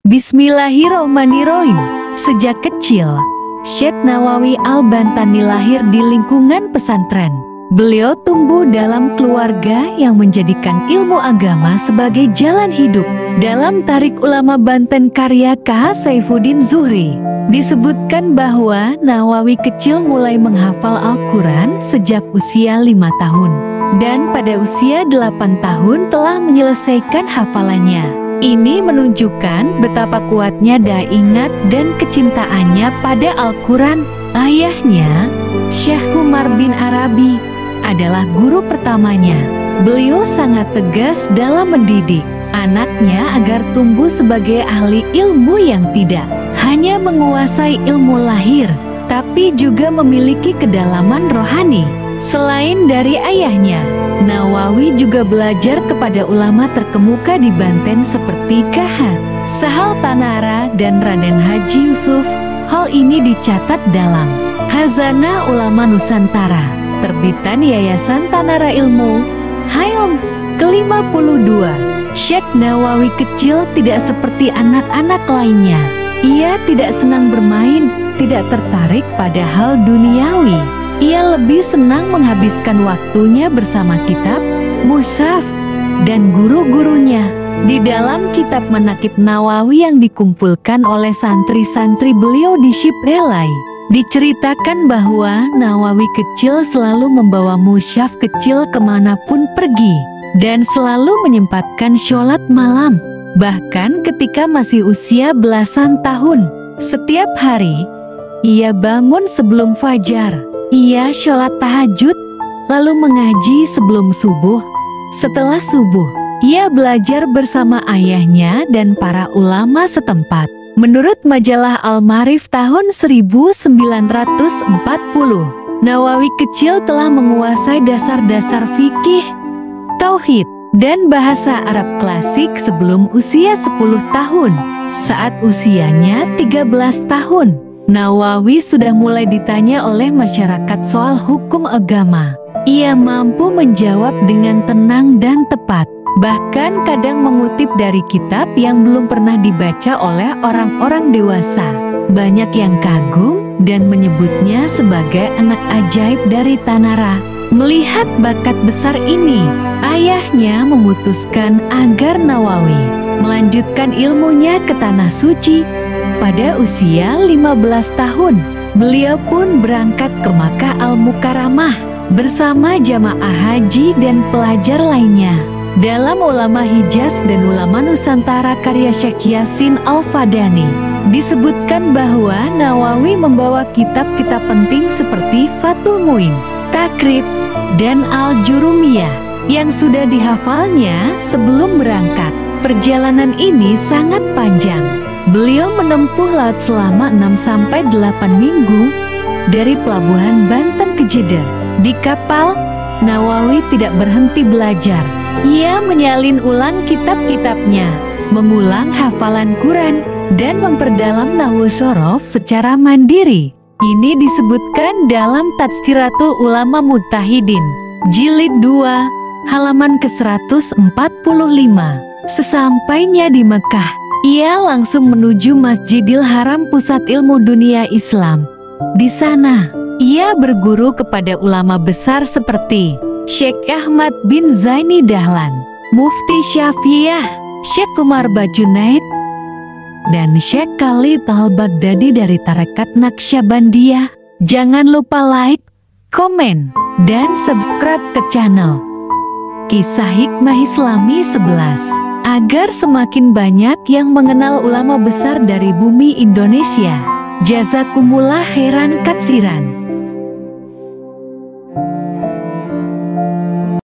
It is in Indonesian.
Bismillahirrahmanirrahim. Sejak kecil, Syekh Nawawi Al-Bantani lahir di lingkungan pesantren. Beliau tumbuh dalam keluarga yang menjadikan ilmu agama sebagai jalan hidup. Dalam Tarik Ulama Banten karya K.H. Saifuddin Zuhri, disebutkan bahwa Nawawi kecil mulai menghafal Al-Quran sejak usia 5 tahun. Dan pada usia 8 tahun telah menyelesaikan hafalannya. Ini menunjukkan betapa kuatnya daya ingat dan kecintaannya pada Al-Quran. Ayahnya, Syekh Umar bin Arabi, adalah guru pertamanya. Beliau sangat tegas dalam mendidik anaknya agar tumbuh sebagai ahli ilmu yang tidak hanya menguasai ilmu lahir, tapi juga memiliki kedalaman rohani. Selain dari ayahnya, Nawawi juga belajar kepada ulama terkemuka di Banten seperti K.H. Sahal Tanara dan Raden Haji Yusuf. Hal ini dicatat dalam Khazanah Ulama Nusantara, terbitan Yayasan Tanara Ilmu, Hayom ke-52. Syekh Nawawi kecil tidak seperti anak-anak lainnya. Ia tidak senang bermain, tidak tertarik pada hal duniawi. Ia lebih senang menghabiskan waktunya bersama kitab, mushaf, dan guru-gurunya. Di dalam kitab Manaqib Nawawi yang dikumpulkan oleh santri-santri beliau di Shiprelai, diceritakan bahwa Nawawi kecil selalu membawa mushaf kecil kemanapun pergi, dan selalu menyempatkan sholat malam. Bahkan ketika masih usia belasan tahun, setiap hari, ia bangun sebelum fajar. Ia sholat tahajud, lalu mengaji sebelum subuh. Setelah subuh, ia belajar bersama ayahnya dan para ulama setempat. Menurut majalah Al-Ma'arif tahun 1940, Nawawi kecil telah menguasai dasar-dasar fikih, tauhid, dan bahasa Arab klasik sebelum usia 10 tahun. Saat usianya 13 tahun, Nawawi sudah mulai ditanya oleh masyarakat soal hukum agama. Ia mampu menjawab dengan tenang dan tepat, bahkan kadang mengutip dari kitab yang belum pernah dibaca oleh orang-orang dewasa. Banyak yang kagum dan menyebutnya sebagai anak ajaib dari Tanara. Melihat bakat besar ini, ayahnya memutuskan agar Nawawi melanjutkan ilmunya ke Tanah Suci. Pada usia 15 tahun, beliau pun berangkat ke Makkah Al-Mukarramah bersama jamaah haji dan pelajar lainnya. Dalam Ulama Hijaz dan Ulama Nusantara karya Syekh Yasin Al-Fadani, disebutkan bahwa Nawawi membawa kitab-kitab penting seperti Fathul Muin, Takrib, dan Al-Jurumiyah yang sudah dihafalnya sebelum berangkat. Perjalanan ini sangat panjang. Beliau menempuh laut selama 6-8 minggu dari pelabuhan Banten ke Jeddah. Di kapal, Nawawi tidak berhenti belajar. Ia menyalin ulang kitab-kitabnya, mengulang hafalan Quran, dan memperdalam nahwu shorof secara mandiri. Ini disebutkan dalam Tazkiratul Ulama Mujtahidin, Jilid 2, halaman ke-145. Sesampainya di Mekah, ia langsung menuju Masjidil Haram, pusat ilmu dunia Islam. Di sana, ia berguru kepada ulama besar seperti Syekh Ahmad bin Zaini Dahlan, Mufti Syafi'iyah, Syekh Umar Bajunaid, dan Syekh Khalid Al-Baghdadi dari Tarekat Naqsyabandiyah. Jangan lupa like, komen, dan subscribe ke channel Kisah Hikmah Islami 11 agar semakin banyak yang mengenal ulama besar dari bumi Indonesia. Jazakumullah khairan katsiran.